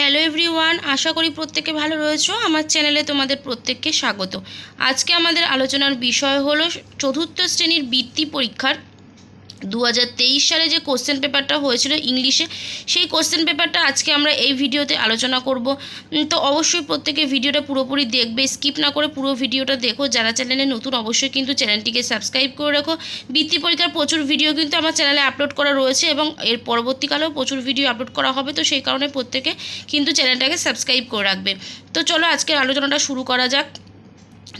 Hello everyone, আশা করি প্রত্যেকে ভালো রয়েছো। আমার চ্যানেলে তোমাদের প্রত্যেককে স্বাগত। আজকে আমাদের আলোচনার বিষয় হলো চতুর্থ শ্রেণীর বৃত্তি পরীক্ষার 2023 সালে যে কোশ্চেন পেপারটা হয়েছিল ইংলিশে, সেই কোশ্চেন পেপারটা আজকে আমরা এই ভিডিওতে আলোচনা করব। তো অবশ্যই প্রত্যেকে ভিডিওটা পুরোপুরি দেখবে, স্কিপ না করে পুরো ভিডিওটা দেখো। যারা চ্যানেলে নতুন অবশ্যই কিন্তু চ্যানেলটিকে সাবস্ক্রাইব করে রাখো। বৃত্তি পরীক্ষার প্রচুর ভিডিও কিন্তু আমার চ্যানেলে আপলোড করা রয়েছে এবং এর পরবর্তীকালেও প্রচুর ভিডিও আপলোড করা হবে। তো সেই কারণে প্রত্যেকে কিন্তু চ্যানেলটাকে সাবস্ক্রাইব করে রাখবে। তো চলো আজকের আলোচনাটা শুরু করা যাক।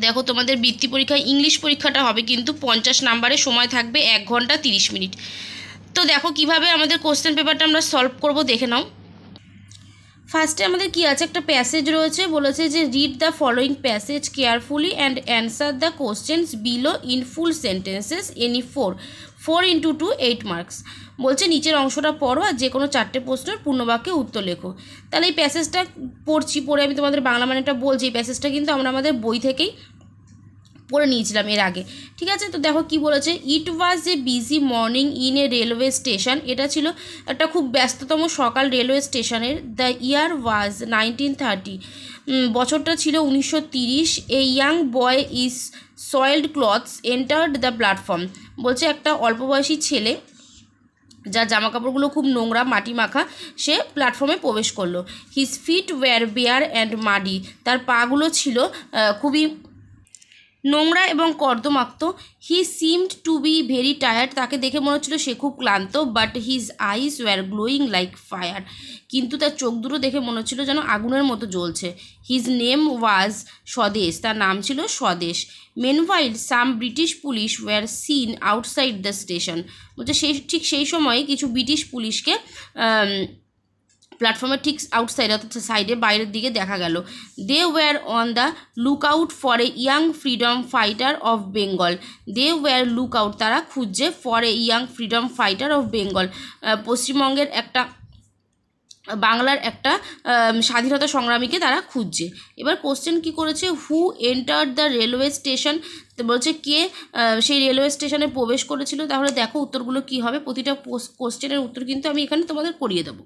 দেখো, তোমাদের বৃত্তি পরীক্ষা ইংলিশ পরীক্ষাটা হবে কিন্তু 50 নাম্বারের, সময় থাকবে 1 ঘন্টা 30 মিনিট। তো দেখো কিভাবে আমাদের কোশ্চেন পেপারটা আমরা সলভ করব, দেখে নাও। ফার্স্টে আমাদের কি আছে, একটা প্যাসেজ রয়েছে, বলেছে যে read the following passage carefully and answer the questions below in full sentences any 4 into 2 8 marks. বলছে নিচের অংশটা পড়ো আর যে কোনো 4টে প্রশ্নের পূর্ণবাক্যে উত্তর লেখো। তাহলে এই প্যাসেজটা পড়ে আমি তোমাদের বাংলা মানেটা বলছি। এই প্যাসেজটা কিন্তু আমরা আমাদের বই থেকেই পড়ে নিয়েছিলাম এর আগে, ঠিক আছে। তো দেখো কি বলেছে, it was a busy morning in a railway station. এটা ছিল একটা খুব ব্যস্ততম সকাল রেলওয়ে স্টেশনের। দ্য ইয়ার ওয়াজ 1930, বছরটা ছিল 1930। A young boy is soiled clothes entered the platform. বলছে একটা অল্প বয়সী ছেলে যার জামাকাপড়গুলো খুব নোংরা মাটি মাখা, সে প্ল্যাটফর্মে প্রবেশ করলো। His feet were bare and muddy, তার পাগুলো ছিল খুবই নোংরা এবং কর্দমাক্ত। He seemed to be very tired, তাকে দেখে মনে হচ্ছিল সে খুব ক্লান্ত। But his eyes were glowing like fire, কিন্তু তার চোখ দুটো দেখে মনে হচ্ছিল যেন আগুনের মতো জ্বলছে। হিজ নেম ওয়াজ স্বদেশ, তার নাম ছিল Swadesh. Meanwhile some British police were seen outside the station. বলছে ঠিক সেই সময় কিছু ব্রিটিশ পুলিশকে প্ল্যাটফর্মের ঠিক আউটসাইড অর্থাৎ সাইডে বাইরের দিকে দেখা গেল। They were on the look out for a young freedom fighter of Bengal. They were look out, তারা খুঁজছে, for a young freedom fighter of Bengal, পশ্চিমবঙ্গের একটা বাংলার একটা স্বাধীনতা সংগ্রামীকে তারা খুঁজছে। এবার কোশ্চেন কি করেছে, হু এন্টার্ড দ্য রেলওয়ে স্টেশন। বলছে কে সেই রেলওয়ে স্টেশনে প্রবেশ করেছিল। তাহলে দেখো উত্তরগুলো কি হবে, প্রতিটা কোশ্চেনের উত্তর কিন্তু আমি এখানে তোমাদের করিয়ে দেবো।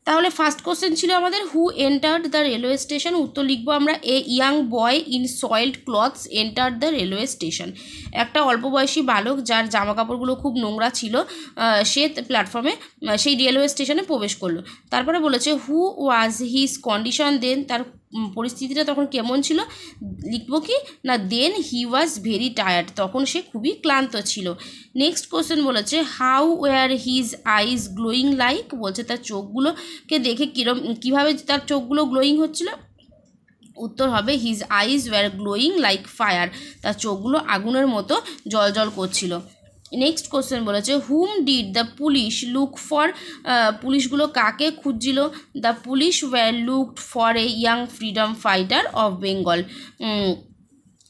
তাহলে ফার্স্ট কোশ্চেন ছিল আমাদের who entered the railway station. উত্তর লিখবো আমরা, a young boy in soiled clothes entered the railway station. একটা অল্প বয়সী বালক যার জামা কাপড়গুলো খুব নোংরা ছিল, সে প্ল্যাটফর্মে সেই রেলওয়ে স্টেশনে প্রবেশ করলো। তারপরে বলেছে হু ওয়াজ হিজ কন্ডিশন দেন, তার পরিস্থিতিটা তখন কেমন ছিল। লিখবো কি না, দেন হি ওয়াজ ভেরি টায়ার্ড, তখন সে খুবই ক্লান্ত ছিল। নেক্সট কোশ্চেন বলেছে how were his eyes glowing like. বলছে তার চোখগুলোকে দেখে কীভাবে তার চোখগুলো গ্লোয়িং হচ্ছিল। উত্তর হবে his eyes were glowing like fire, তার চোখগুলো আগুনের মতো জ্বলজ্বল করছিল। নেক্সট কোশ্চেন বলেছে whom did the police look for. পুলিশগুলো কাকে খুঁজছিল। The police were looked for a young freedom fighter of Bengal.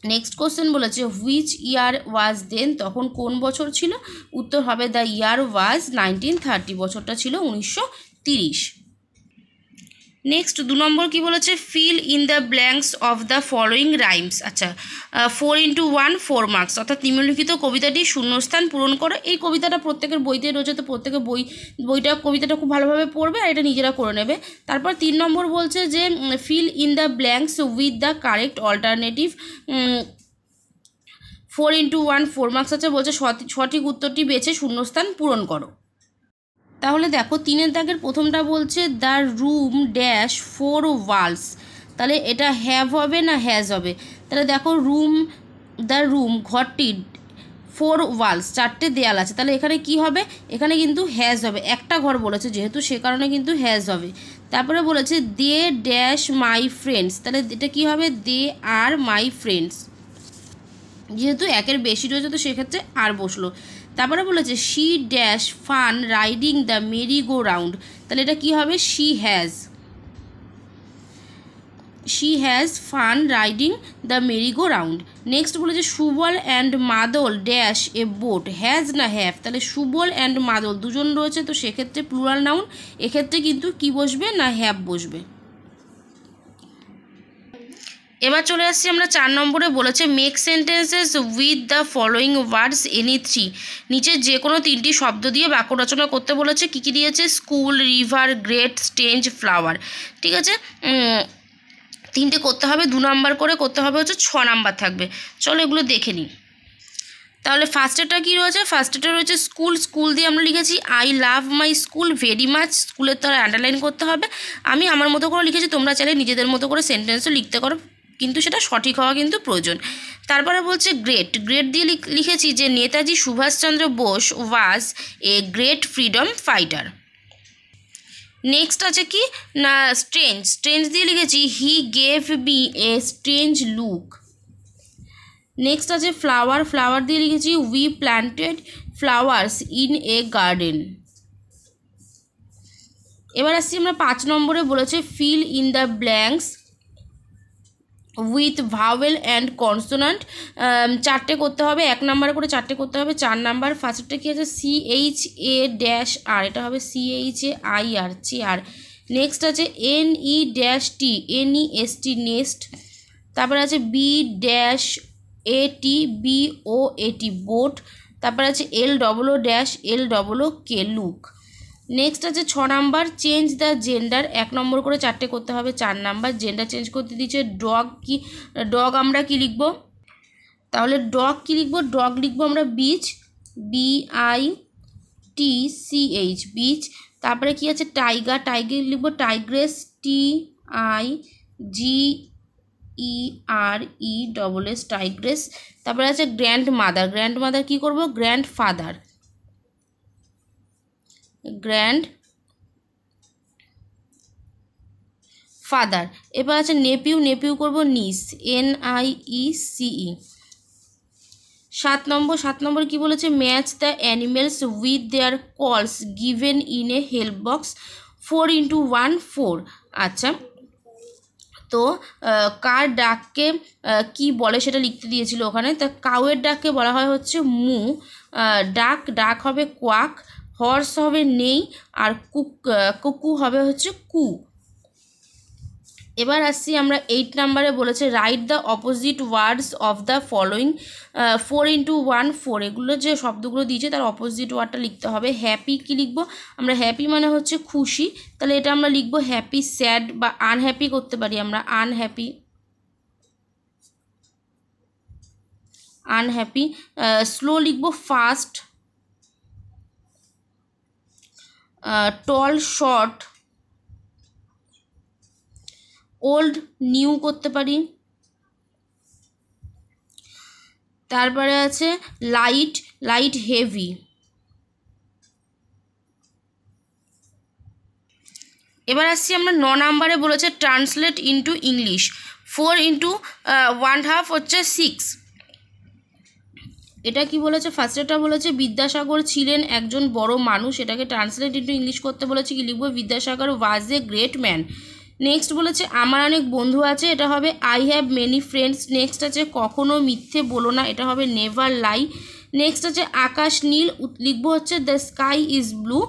Next question বলেছে হুইচ ইয়ার ওয়াজ দেন, তখন কোন বছর ছিল। উত্তর হবে দ্য ইয়ার ওয়াজ 1930, বছরটা ছিল 1930। নেক্সট 2 নম্বর কি বলেছে, fill in the blanks of the following rhymes. আচ্ছা, 4 into 1 4 মার্কস, অর্থাৎ নিম্নলিখিত কবিতাটি শূন্যস্থান পূরণ করো। এই কবিতাটা প্রত্যেকের বইতে রয়েছে, তো প্রত্যেকে কবিতাটা খুব ভালোভাবে পড়বে আর এটা নিজেরা করে নেবে। তারপর 3 নম্বর বলছে যে feel in the blanks with the correct alternative. 4 into 1 4 marks আছে, বলছে সঠিক উত্তরটি বেছে শূন্যস্থান পূরণ করো। তাহলে দেখো 3-এর দাগের প্রথমটা বলছে দ্য রুম ড্যাশ 4 ওয়ালস। তাহলে এটা হ্যাভ হবে না হ্যাজ হবে। তাহলে দেখো দ্য রুম ঘরটি 4 ওয়ালস 4টে দেয়াল আছে, তাহলে এখানে কি হবে, এখানে কিন্তু হ্যাজ হবে। একটা ঘর বলেছে যেহেতু সে কারণে কিন্তু হ্যাজ হবে। তারপরে বলেছে দে ড্যাশ মাই ফ্রেন্ডস, তাহলে এটা কি হবে, দে আর মাই ফ্রেন্ডস, যেহেতু একের বেশি রয়েছে তো সেক্ষেত্রে আর বসলো। তারপরে বলেছে she dash fun riding the Mary go round, তাহলে এটা কি হবে, she has fun riding the Mary go round. Next বলেছে সুবল অ্যান্ড মাদল ড্যাশ এ বোট, হ্যাজ না হ্যাভ। তাহলে সুবল অ্যান্ড মাদল দুজন রয়েছে, তো সেক্ষেত্রে প্লুরাল নাউন, এক্ষেত্রে কিন্তু কি বসবে না হ্যাভ বসবে। এবার চলে আসছি আমরা 4 নম্বরে, বলেছে make sentences with the following words any 3। নিচে যে কোনো 3টি শব্দ দিয়ে বাক্য রচনা করতে বলেছে। কী কী দিয়েছে? School, river, great, স্টেঞ্জ, flower. ঠিক আছে, 3টে করতে হবে, 2 নাম্বার করে করতে হবে, হচ্ছে 6 নাম্বার থাকবে। চলো এগুলো দেখে নিই। তাহলে ফার্স্টেরটা কী রয়েছে? ফার্স্টেরটা রয়েছে স্কুল। স্কুল দিয়ে আমরা লিখেছি I love my school very much. স্কুলের তারা আন্ডারলাইন করতে হবে। আমি আমার মতো করে লিখেছি, তোমরা চাইলে নিজেদের মতো করে সেন্টেন্সও লিখতে পারো, কিন্তু সেটা সঠিক হওয়া কিন্তু প্রয়োজন। তারপরে বলছে গ্রেট। গ্রেট দিয়ে লিখেছি যে Netaji Subhash Chandra Bose was a great freedom fighter. Next আছে কি না স্ট্রেঞ্জ। স্ট্রেঞ্জ দিয়ে লিখেছি he gave me a strange look. Next আছে ফ্লাওয়ার। ফ্লাওয়ার দিয়ে লিখেছি we planted flowers in a garden. এবার আসছি আমরা 5 নম্বরে, বলেছে fill in the blanks with vowel and consonant. 4টে করতে হবে, 1 নাম্বার করে 4টে করতে হবে। 4 নাম্বার ফার্স্টটা কী আছে? CHA-R, এটা হবে CHAIR, চেয়ার। নেক্সট আছে NE-T, NEST, নেস্ট। তারপরে আছে B-AT, BOAT, বোট। তারপরে আছে LOO-K, লুক। নেক্সট আছে 6 নাম্বার চেঞ্জ দ্য জেন্ডার। 1 নম্বর করে 4টে করতে হবে। 4 নাম্বার জেন্ডার চেঞ্জ করতে দিচ্ছে। ডগ কি? ডগ আমরা কি লিখব? তাহলে ডগ কি লিখব? ডগ লিখব আমরা বিচ, BITCH, বিচ। তারপরে কি আছে? টাইগার। টাইগার লিখব টাইগ্রেস, TIGERESS, টাইগ্রেস। তারপরে আছে গ্র্যান্ড মাদার। গ্র্যান্ড মাদার কী করবো? Grand father, grand father. এবার আছে নেপিউ। নেপিউ করব নিস, NIECE। 7 নম্বর কি বলেছে? Match the animals with their calls given in a help box 4x1 4। আচ্ছা, তো কার ডাককে কি বলে সেটা লিখতে দিয়েছিল ওখানে। তা কাউয়ের ডাককে বলা হয় হচ্ছে মু। ডাক হবে কোয়াক। হর্স হবে নেই। আর কুকু হবে হচ্ছে কু। এবার আসছি আমরা 8 নাম্বারে, বলেছে write the opposite words of the following 4x1 4। এগুলো যে শব্দগুলো দিয়েছে তার অপোজিট ওয়ার্ডটা লিখতে হবে। হ্যাপি কি লিখবো আমরা? হ্যাপি মানে হচ্ছে খুশি, তাহলে এটা আমরা লিখবো হ্যাপি। স্যাড বা আনহ্যাপি করতে পারি আমরা, আনহ্যাপি, আনহ্যাপি। স্লো লিখবো fast. Tall short. Old new করতে পারি। তারপরে আছে লাইট হেভি। এবার আসছি আমরা 9 নাম্বারে, বলেছে ট্রান্সলেট ইনটু ইংলিশ। 4x1/2 হচ্ছে 6। এটা কি বলেছে? ফার্স্টেটা বলেছে বিদ্যাসাগর ছিলেন একজন বড় মানুষ। এটাকে ট্রান্সলেট ইনটু ইংলিশ করতে বলেছে। কি লিখবো? বিদ্যাসাগর ওয়াজ এ গ্রেট ম্যান। নেক্সট বলেছে আমার অনেক বন্ধু আছে। এটা হবে I have many friends. Next আছে কখনো মিথ্যে বলো না। এটা হবে নেভার লাই। নেক্সট আছে আকাশ নীল, লিখবো হচ্ছে দ্য স্কাই ইজ ব্লু।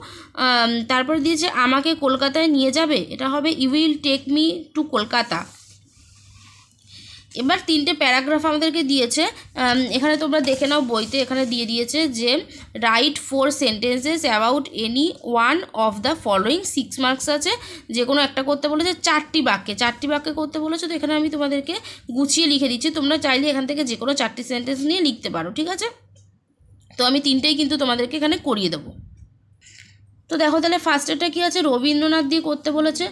তারপর দিয়েছে আমাকে কলকাতায় নিয়ে যাবে। এটা হবে you will take me to Kolkata. এবার 3টে প্যারাগ্রাফ আমাদেরকে দিয়েছে, এখানে তোমরা দেখে নাও বইতে। এখানে দিয়ে দিয়েছে যে right 4 sentences about any one of the following. 6 marks আছে। যে কোনো একটা করতে বলেছে 4টি বাক্যে করতে বলেছে। তো এখানে আমি তোমাদেরকে গুছিয়ে লিখে দিচ্ছি, তোমরা চাইলে এখান থেকে যে কোনো 4টি সেন্টেন্স নিয়ে লিখতে পারো। ঠিক আছে, তো আমি 3টেই কিন্তু তোমাদেরকে এখানে করিয়ে দেবো। তো দেখো তাহলে ফার্স্টেরটা কী আছে? রবীন্দ্রনাথ দিয়ে করতে বলেছে।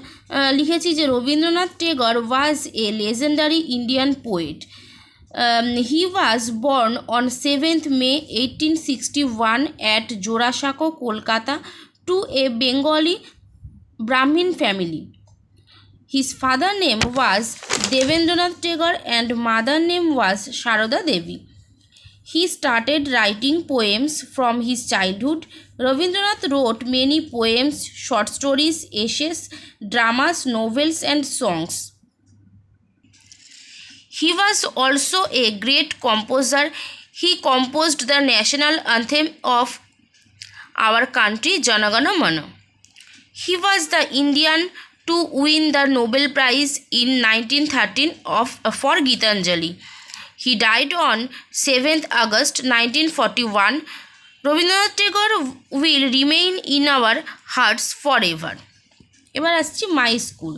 লিখেছি যে Rabindranath Tagore was a legendary Indian poet. He was born on 7th May 1861 at Jorasanko, Kolkata, to a Bengali Brahmin family. His father name was Devendranath Tagore and mother name was Saroda Devi. He started writing poems from his childhood. Rabindranath wrote many poems, short stories, essays, dramas, novels, and songs. He was also a great composer. He composed the national anthem of our country, Jana Gana Mana. He was the Indian to win the Nobel Prize in 1913 for Gitanjali. He died on 7th August 1941. Rabindranath Tagore will remain in our hearts forever. এবার আসছি my school.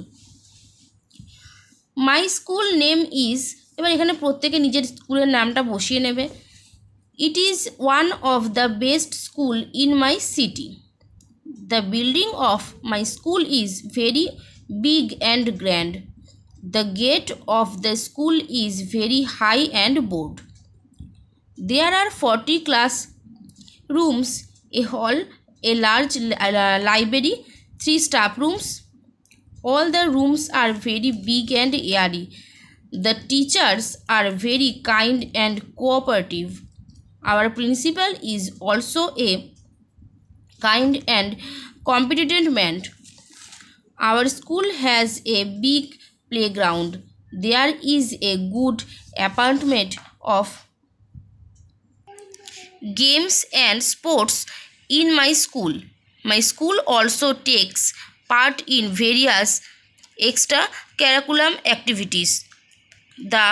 My school name is, এবার এখানে প্রত্যেকে নিজের স্কুলের নামটা বসিয়ে নেবে। It is one of the best school in my city. The building of my school is very big and grand. The gate of the school is very high and broad. There are 40 class rooms, a hall, a large library, 3 staff rooms. All the rooms are very big and airy. The teachers are very kind and cooperative. Our principal is also a kind and competent man. Our school has a big playground. There is a good apartment of games and sports in my school. My school also takes part in various extracurricular activities. The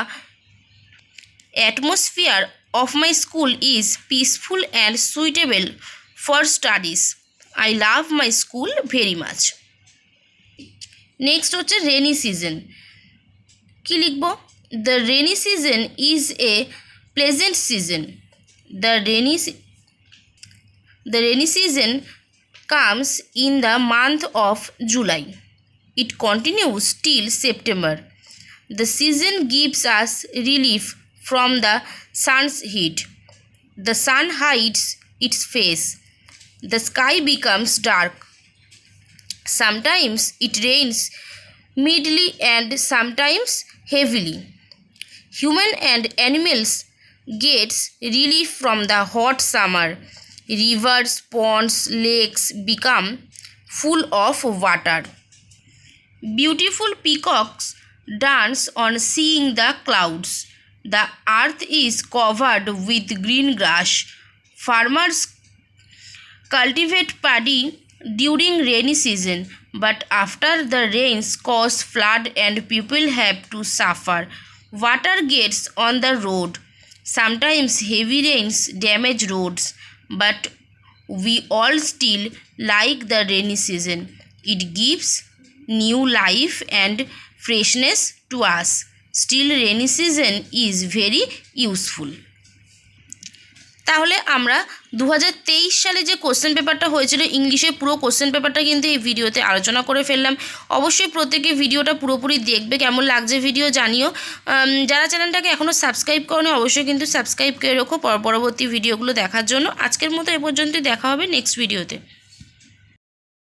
atmosphere of my school is peaceful and suitable for studies. I love my school very much. Next হচ্ছে rainy season. কি লিখব? The rainy season is a pleasant season. The rainy season comes in the month of July. It continues till September. The season gives us relief from the sun's heat. The sun hides its face. The sky becomes dark. Sometimes it rains mildly and sometimes heavily. Human and animals get relief from the hot summer. Rivers, ponds, lakes become full of water. Beautiful peacocks dance on seeing the clouds. The earth is covered with green grass. Farmers cultivate paddy during rainy season, but after the rains cause flood and people have to suffer. Water gets on the road. Sometimes heavy rains damage roads, but we all still like the rainy season. It gives new life and freshness to us. Still, rainy season is very useful. তাহলে আমরা 2023 সালে যে question পেপারটা হয়েছিল ইংলিশে, পুরো question পেপারটা কিন্তু এই ভিডিওতে আলোচনা করে ফেললাম। অবশ্যই প্রত্যেকে ভিডিওটা পুরোপুরি দেখবে, কেমন লাগছে ভিডিও জানিও। যারা চ্যানেলটাকে এখনও সাবস্ক্রাইব করোনি অবশ্যই কিন্তু সাবস্ক্রাইব করে রাখো পরবর্তী ভিডিওগুলো দেখার জন্য। আজকের মতো এ পর্যন্তই, দেখা হবে নেক্সট ভিডিওতে।